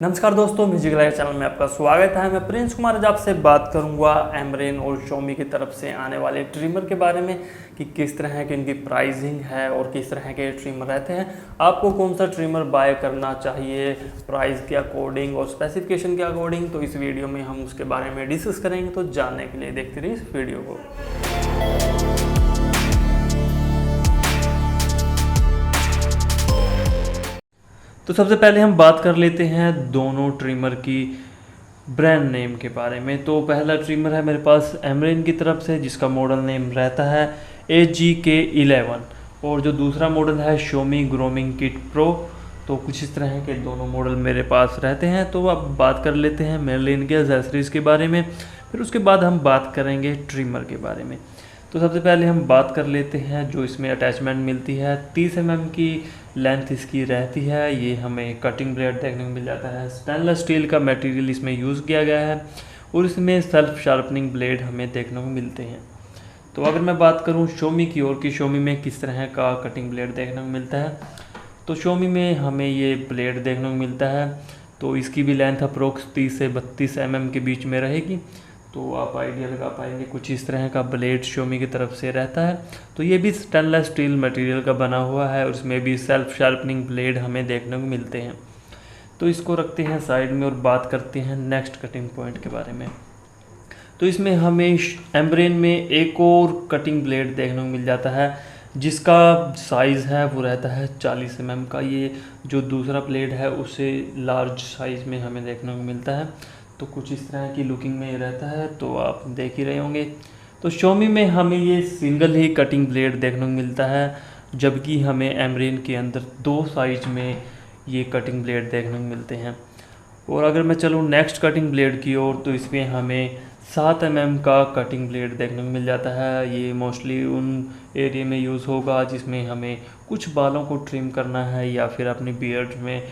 नमस्कार दोस्तों, music live channel में आपका स्वागत है। मैं प्रिंस कुमार आज आपसे बात करूंगा एमरेन और शॉमी की तरफ से आने वाले ट्रिमर के बारे में कि किस तरह की इनकी प्राइसिंग है और किस तरह के ट्रिमर रहते हैं। आपको कौन सा ट्रिमर बाय करना चाहिए प्राइस के अकॉर्डिंग और स्पेसिफिकेशन के अकॉर्डिंग, तो इस वीडियो में हम उसके बारे में डिस्कस करेंगे। तो जानने के लिए देखते रहिए इस वीडियो को। तो सबसे पहले हम बात कर लेते हैं दोनों ट्रिमर की ब्रांड नेम के बारे में। तो पहला ट्रिमर है मेरे पास एमरेन की तरफ से, जिसका मॉडल नेम रहता है AGK11, और जो दूसरा मॉडल है शॉमी ग्रूमिंग किट प्रो। तो कुछ इस तरह के दोनों मॉडल मेरे पास रहते हैं। तो अब बात कर लेते हैं मेनली के एक्सेसरीज के बारे में, फिर उसके बाद हम बात करेंगे ट्रिमर के बारे में। तो सबसे पहले हम बात कर लेते हैं जो इसमें अटैचमेंट मिलती है। 30 mm की लेंथ इसकी रहती है। ये हमें कटिंग ब्लेड देखने को मिल जाता है। स्टेनलेस स्टील का मटेरियल इसमें यूज़ किया गया है और इसमें सेल्फ शार्पनिंग ब्लेड हमें देखने को मिलते हैं। तो अगर मैं बात करूं शॉमी की ओर की, शॉमी में किस तरह का कटिंग ब्लेड देखने को मिलता है, तो शॉमी में हमें ये ब्लेड देखने को मिलता है। तो इसकी भी लेंथ अप्रोक्स 30 से 32 mm के बीच में रहेगी। तो आप आइडिया लगा पाएंगे कुछ इस तरह का ब्लेड शॉमी की तरफ से रहता है। तो ये भी स्टेनलेस स्टील मटेरियल का बना हुआ है और उसमें भी सेल्फ शार्पनिंग ब्लेड हमें देखने को मिलते हैं। तो इसको रखते हैं साइड में और बात करते हैं नेक्स्ट कटिंग पॉइंट के बारे में। तो इसमें हमें एमरेन में एक और कटिंग ब्लेड देखने को मिल जाता है, जिसका साइज़ है वो रहता है 40 mm का। ये जो दूसरा ब्लेड है उससे लार्ज साइज़ में हमें देखने को मिलता है। तो कुछ इस तरह की लुकिंग में ये रहता है, तो आप देख ही रहे होंगे। तो शॉमी में हमें ये सिंगल ही कटिंग ब्लेड देखने को मिलता है, जबकि हमें एमरेन के अंदर 2 साइज में ये कटिंग ब्लेड देखने को मिलते हैं। और अगर मैं चलूँ नेक्स्ट कटिंग ब्लेड की ओर, तो इसमें हमें 7 mm का कटिंग ब्लेड देखने को मिल जाता है। ये मोस्टली उन एरिया में यूज़ होगा जिसमें हमें कुछ बालों को ट्रिम करना है या फिर अपनी बियर्ड में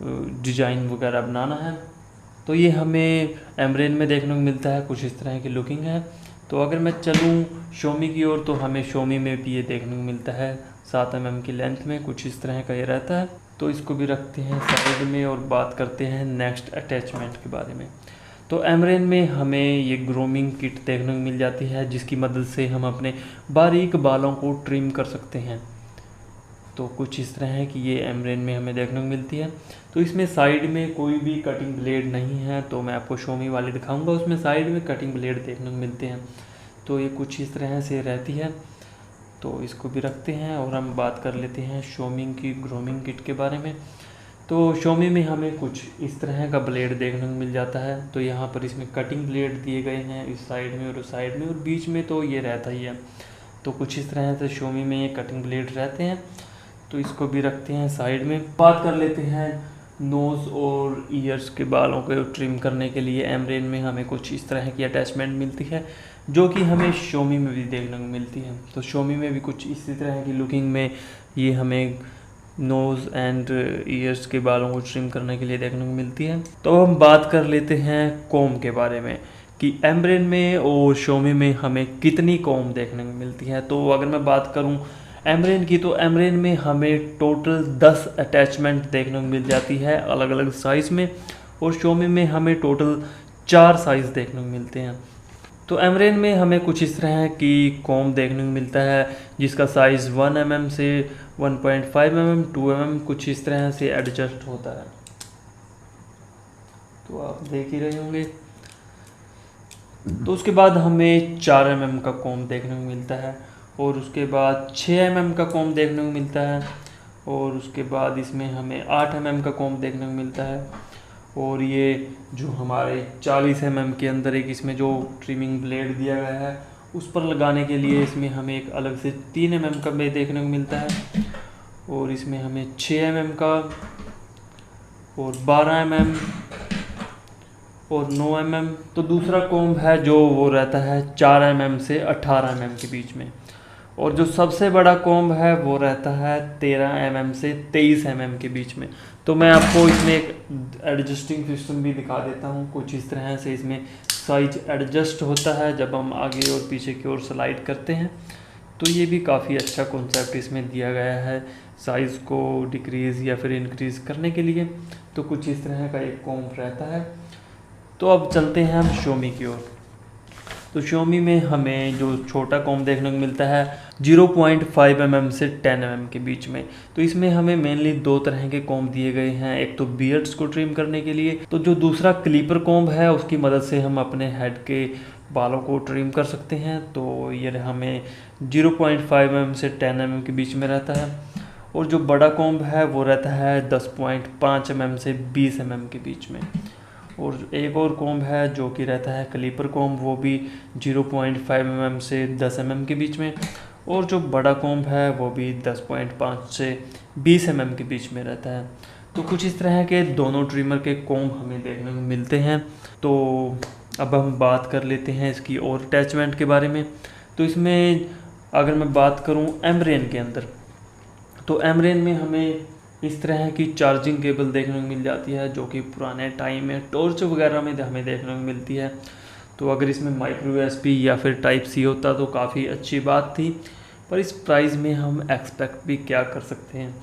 डिज़ाइन वगैरह बनाना है। तो ये हमें एमरेन में देखने को मिलता है। कुछ इस तरह की लुकिंग है। तो अगर मैं चलूँ शॉमी की ओर, तो हमें शॉमी में भी ये देखने को मिलता है 7 mm की लेंथ में। कुछ इस तरह का ये रहता है। तो इसको भी रखते हैं साइड में और बात करते हैं नेक्स्ट अटैचमेंट के बारे में। तो एमरेन में हमें ये ग्रूमिंग किट देखने को मिल जाती है, जिसकी मदद से हम अपने बारीक बालों को ट्रिम कर सकते हैं। तो कुछ इस तरह है कि ये एमरेन में हमें देखने को मिलती है। तो इसमें साइड में कोई भी कटिंग ब्लेड नहीं है। तो मैं आपको शॉमी वाली दिखाऊंगा, उसमें साइड में कटिंग ब्लेड देखने को मिलते हैं। तो ये कुछ इस तरह से रहती है। तो इसको भी रखते हैं और हम बात कर लेते हैं शॉमी की ग्रूमिंग किट के बारे में। तो शॉमी में हमें कुछ इस तरह का ब्लेड देखने को मिल जाता है। तो यहाँ पर इसमें कटिंग ब्लेड दिए गए हैं इस साइड में और उस साइड में, और बीच में तो ये रहता ही है। तो कुछ इस तरह से शॉमी में ये कटिंग ब्लेड रहते हैं। तो इसको भी रखते हैं साइड में। बात कर लेते हैं नोज़ और ईयर्स के बालों को ट्रिम करने के लिए एमरेन में हमें कुछ इस तरह की अटैचमेंट मिलती है, जो कि हमें शॉमी में भी देखने को मिलती है। तो शॉमी में भी कुछ इसी तरह की लुकिंग में ये हमें नोज़ एंड ईयर्स के बालों को ट्रिम करने के लिए देखने को मिलती है। तो हम बात कर लेते हैं कॉम के बारे में कि एमरेन में और शॉमी में हमें कितनी कॉम देखने को मिलती है। तो अगर मैं बात करूँ एमरेन की, तो एमरेन में हमें टोटल 10 अटैचमेंट देखने को मिल जाती है अलग अलग साइज़ में, और शॉमी में हमें टोटल 4 साइज़ देखने को मिलते हैं। तो एमरेन में हमें कुछ इस तरह की कॉम देखने को मिलता है, जिसका साइज़ 1 mm से 1.5 mm 2 mm कुछ इस तरह से एडजस्ट होता है। तो आप देख ही रहे होंगे। तो उसके बाद हमें 4 mm का कॉम देखने को मिलता है, और उसके बाद 6 mm का कॉम देखने को मिलता है, और उसके बाद इसमें हमें 8 mm का कॉम देखने को मिलता है। और ये जो हमारे 40 mm के अंदर एक इसमें जो ट्रिमिंग ब्लेड दिया गया है, उस पर लगाने के लिए इसमें हमें एक अलग से 3 mm का ब्लेड देखने को मिलता है, और इसमें हमें 6 mm का और 12 mm और 9 mm। तो दूसरा कॉम्ब है जो वो रहता है 4 mm से 18 mm के बीच में, और जो सबसे बड़ा कॉम्ब है वो रहता है 13 mm से 23 mm के बीच में। तो मैं आपको इसमें एक एडजस्टिंग सिस्टम भी दिखा देता हूँ। कुछ इस तरह से इसमें साइज एडजस्ट होता है जब हम आगे और पीछे की ओर स्लाइड करते हैं। तो ये भी काफ़ी अच्छा कॉन्सेप्ट इसमें दिया गया है। साइज़ को डिक्रीज़ या फिर इंक्रीज़ करने के लिए। तो कुछ इस तरह का एक कॉम्ब रहता है। तो अब चलते हैं हम Xiaomi की ओर। तो Xiaomi में हमें जो छोटा कॉम्ब देखने को मिलता है 0.5 mm से 10 mm के बीच में। तो इसमें हमें मेनली दो तरह के कॉम्ब दिए गए हैं, एक तो बियर्ड्स को ट्रिम करने के लिए, तो जो दूसरा क्लीपर कॉम्ब है उसकी मदद से हम अपने हेड के बालों को ट्रिम कर सकते हैं। तो ये हमें 0.5 mm से 10 mm के बीच में रहता है, और जो बड़ा कॉम्ब है वो रहता है 10.5 mm से 20 mm के बीच में। और एक और कॉम्ब है जो कि रहता है क्लीपर कॉम्ब, वो भी 0.5 mm से 10 mm के बीच में, और जो बड़ा कॉम्ब है वो भी 10.5 से 20 mm के बीच में रहता है। तो कुछ इस तरह के दोनों ट्रिमर के कॉम्ब हमें देखने को मिलते हैं। तो अब हम बात कर लेते हैं इसकी और अटैचमेंट के बारे में। तो इसमें अगर मैं बात करूं एमरेन के अंदर, तो एमरेन में हमें इस तरह की चार्जिंग केबल देखने को मिल जाती है, जो कि पुराने टाइम में टॉर्च वगैरह में हमें देखने को मिलती है। तो अगर इसमें माइक्रो यूएसबी या फिर टाइप सी होता तो काफ़ी अच्छी बात थी, पर इस प्राइस में हम एक्सपेक्ट भी क्या कर सकते हैं।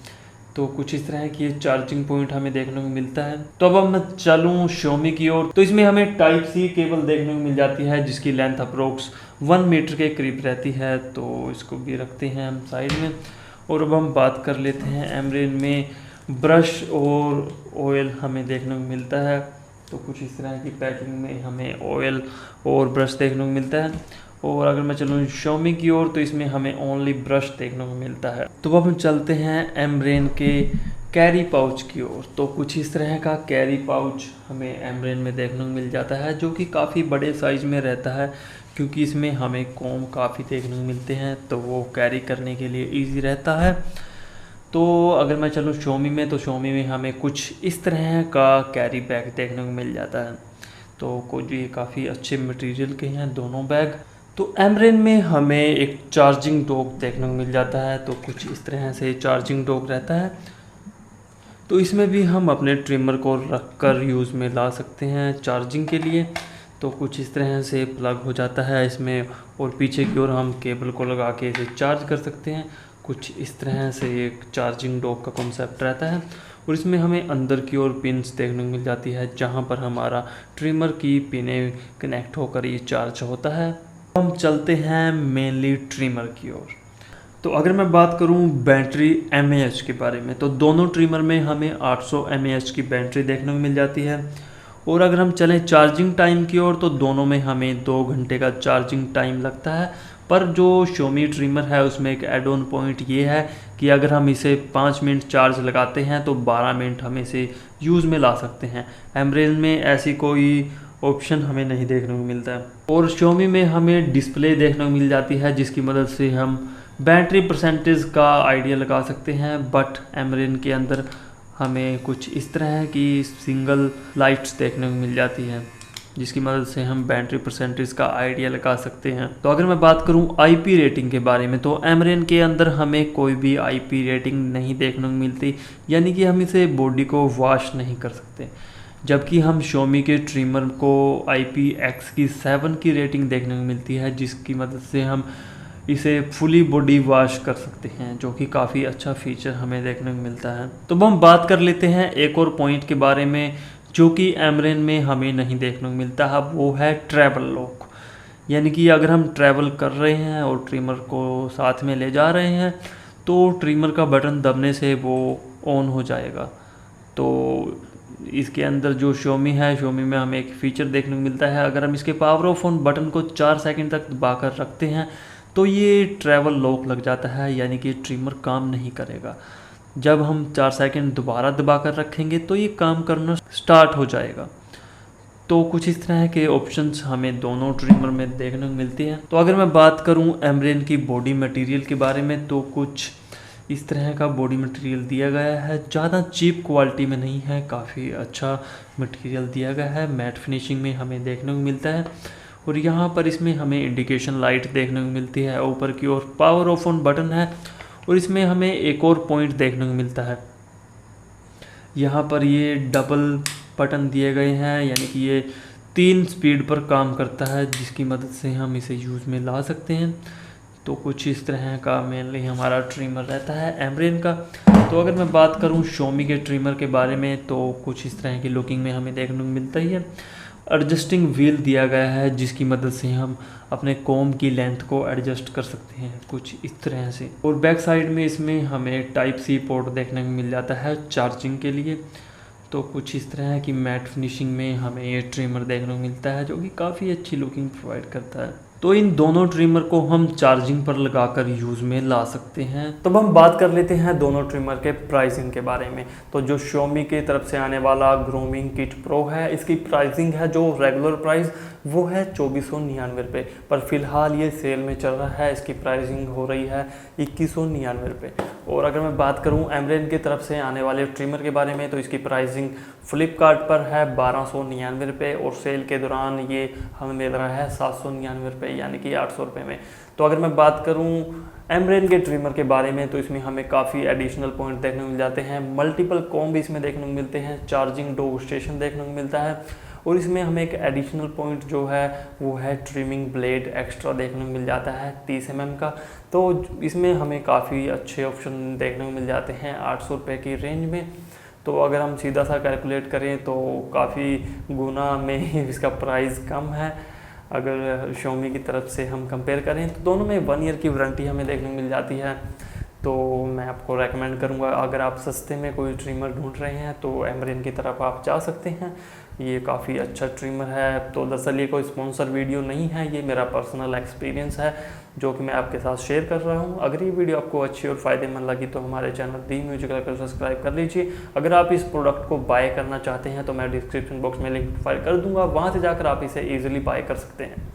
तो कुछ इस तरह की चार्जिंग पॉइंट हमें देखने को मिलता है। तो अब मैं चलूँ Xiaomi की ओर, तो इसमें हमें टाइप सी केबल देखने को मिल जाती है, जिसकी लेंथ अप्रोक्स 1 मीटर के करीब रहती है। तो इसको भी रखते हैं हम साइड में। और अब हम बात कर लेते हैं एमरेन में ब्रश और ऑयल हमें देखने को मिलता है। तो कुछ इस तरह की पैकिंग में हमें ऑयल और ब्रश देखने को मिलता है। और अगर मैं चलूँ Xiaomi की ओर, तो इसमें हमें ओनली ब्रश देखने को मिलता है। तो अब हम चलते हैं एमरेन के कैरी पाउच की ओर। तो कुछ इस तरह का कैरी पाउच हमें एमरेन में देखने को मिल जाता है, जो कि काफ़ी बड़े साइज़ में रहता है, क्योंकि इसमें हमें कॉम्ब काफ़ी देखने को मिलते हैं, तो वो कैरी करने के लिए ईजी रहता है। तो अगर मैं चलूँ Xiaomi में, तो Xiaomi में हमें कुछ इस तरह का कैरी बैग देखने को मिल जाता है। तो कुछ ये काफ़ी अच्छे मटेरियल के हैं दोनों बैग। तो एमरेन में हमें एक चार्जिंग डॉक देखने को मिल जाता है। तो कुछ इस तरह से चार्जिंग डॉक रहता है। तो इसमें भी हम अपने ट्रिमर को रख कर यूज़ में ला सकते हैं चार्जिंग के लिए। तो कुछ इस तरह से प्लग हो जाता है इसमें, और पीछे की ओर हम केबल को लगा के इसे चार्ज कर सकते हैं। कुछ इस तरह से एक चार्जिंग डॉक का कॉन्सेप्ट रहता है। और इसमें हमें अंदर की ओर पिन्स देखने को मिल जाती है, जहाँ पर हमारा ट्रिमर की पिनें कनेक्ट होकर ये चार्ज होता है। हम चलते हैं मेनली ट्रिमर की ओर। तो अगर मैं बात करूं बैटरी mAh के बारे में, तो दोनों ट्रिमर में हमें 800 mAh की बैटरी देखने को मिल जाती है। और अगर हम चलें चार्जिंग टाइम की ओर, तो दोनों में हमें 2 घंटे का चार्जिंग टाइम लगता है। पर जो Xiaomi ट्रिमर है उसमें एक एड ऑन पॉइंट ये है कि अगर हम इसे 5 मिनट चार्ज लगाते हैं तो 12 मिनट हम इसे यूज़ में ला सकते हैं। एमरेन में ऐसी कोई ऑप्शन हमें नहीं देखने को मिलता है। और Xiaomi में हमें डिस्प्ले देखने को मिल जाती है, जिसकी मदद से हम बैटरी परसेंटेज का आइडिया लगा सकते हैं। बट एमरेन के अंदर हमें कुछ इस तरह की सिंगल लाइट्स देखने को मिल जाती है, जिसकी मदद से हम बैटरी परसेंटेज का आइडिया लगा सकते हैं। तो अगर मैं बात करूं IP रेटिंग के बारे में, तो एमरेन के अंदर हमें कोई भी IP रेटिंग नहीं देखने को मिलती, यानी कि हम इसे बॉडी को वॉश नहीं कर सकते। जबकि हम Xiaomi के ट्रिमर को IPX7 की रेटिंग देखने को मिलती है, जिसकी मदद से हम इसे फुली बॉडी वॉश कर सकते हैं, जो कि काफ़ी अच्छा फीचर हमें देखने को मिलता है। तो हम बात कर लेते हैं एक और पॉइंट के बारे में, जो कि एमरेन में हमें नहीं देखने को मिलता है, वो है ट्रैवल लॉक। यानी कि अगर हम ट्रैवल कर रहे हैं और ट्रिमर को साथ में ले जा रहे हैं, तो ट्रिमर का बटन दबने से वो ऑन हो जाएगा। तो इसके अंदर जो Xiaomi में हमें एक फ़ीचर देखने को मिलता है, अगर हम इसके पावर ऑफ ऑन बटन को 4 सेकंड तक दबाकर रखते हैं तो ये ट्रैवल लॉक लग जाता है, यानी कि ट्रिमर काम नहीं करेगा। जब हम 4 सेकंड दोबारा दबाकर रखेंगे तो ये काम करना स्टार्ट हो जाएगा। तो कुछ इस तरह के ऑप्शंस हमें दोनों ट्रिमर में देखने को मिलते हैं। तो अगर मैं बात करूं एमरेन की बॉडी मटेरियल के बारे में, तो कुछ इस तरह का बॉडी मटेरियल दिया गया है। ज़्यादा चीप क्वालिटी में नहीं है, काफ़ी अच्छा मटेरियल दिया गया है। मैट फिनिशिंग में हमें देखने को मिलता है। और यहाँ पर इसमें हमें इंडिकेशन लाइट देखने को मिलती है। ऊपर की ओर पावर ऑफ ऑन बटन है। और इसमें हमें एक और पॉइंट देखने को मिलता है, यहाँ पर ये डबल बटन दिए गए हैं, यानी कि ये 3 स्पीड पर काम करता है, जिसकी मदद से हम इसे यूज़ में ला सकते हैं। तो कुछ इस तरह का मेनली हमारा ट्रिमर रहता है एमरेन का। तो अगर मैं बात करूं Xiaomi के ट्रिमर के बारे में तो कुछ इस तरह की लुकिंग में हमें देखने को मिलता ही है। एडजस्टिंग व्हील दिया गया है जिसकी मदद से हम अपने कॉम की लेंथ को एडजस्ट कर सकते हैं कुछ इस तरह से। और बैक साइड में इसमें हमें टाइप सी पोर्ट देखने को मिल जाता है चार्जिंग के लिए। तो कुछ इस तरह की मैट फिनिशिंग में हमें ये ट्रिमर देखने को मिलता है जो कि काफ़ी अच्छी लुकिंग प्रोवाइड करता है। तो इन दोनों ट्रिमर को हम चार्जिंग पर लगाकर यूज़ में ला सकते हैं। तब हम बात कर लेते हैं दोनों ट्रिमर के प्राइसिंग के बारे में। तो जो Xiaomi की तरफ से आने वाला ग्रूमिंग किट प्रो है, इसकी प्राइसिंग है जो रेगुलर प्राइस वो है 2499 रुपये, पर फिलहाल ये सेल में चल रहा है, इसकी प्राइसिंग हो रही है 2199 रुपये। और अगर मैं बात करूं एमरेन की तरफ से आने वाले ट्रिमर के बारे में तो इसकी प्राइसिंग फ्लिपकार्ट पर है 1299 रुपये और सेल के दौरान ये हमें मिल रहा है 799 रुपये यानी कि 800 रुपये में। तो अगर मैं बात करूं एमरेन के ट्रिमर के बारे में तो इसमें हमें काफ़ी एडिशनल पॉइंट देखने को मिल जाते हैं। मल्टीपल कॉम्ब इसमें देखने को मिलते हैं, चार्जिंग डॉक स्टेशन देखने को मिलता है और इसमें हमें एक एडिशनल पॉइंट जो है वो है ट्रिमिंग ब्लेड एक्स्ट्रा देखने को मिल जाता है 30 mm का। तो इसमें हमें काफ़ी अच्छे ऑप्शन देखने को मिल जाते हैं 800 रुपये की रेंज में। तो अगर हम सीधा सा कैलकुलेट करें तो काफ़ी गुना में इसका प्राइस कम है अगर Xiaomi की तरफ से हम कंपेयर करें। तो दोनों में 1 ईयर की वारंटी हमें देखने को मिल जाती है। तो मैं आपको रेकमेंड करूंगा अगर आप सस्ते में कोई ट्रिमर ढूंढ रहे हैं तो एमरेन की तरफ आप जा सकते हैं, ये काफ़ी अच्छा ट्रिमर है। तो दरअसल ये कोई स्पॉन्सर वीडियो नहीं है, ये मेरा पर्सनल एक्सपीरियंस है जो कि मैं आपके साथ शेयर कर रहा हूँ। अगर ये वीडियो आपको अच्छी और फ़ायदेमंद लगी तो हमारे चैनल दी म्यूजिकल को सब्सक्राइब कर लीजिए। अगर आप इस प्रोडक्ट को बाय करना चाहते हैं तो मैं डिस्क्रिप्शन बॉक्स में लिंक प्रोवाइड कर दूँगा, वहाँ से जाकर आप इसे ईजिली बाय कर सकते हैं।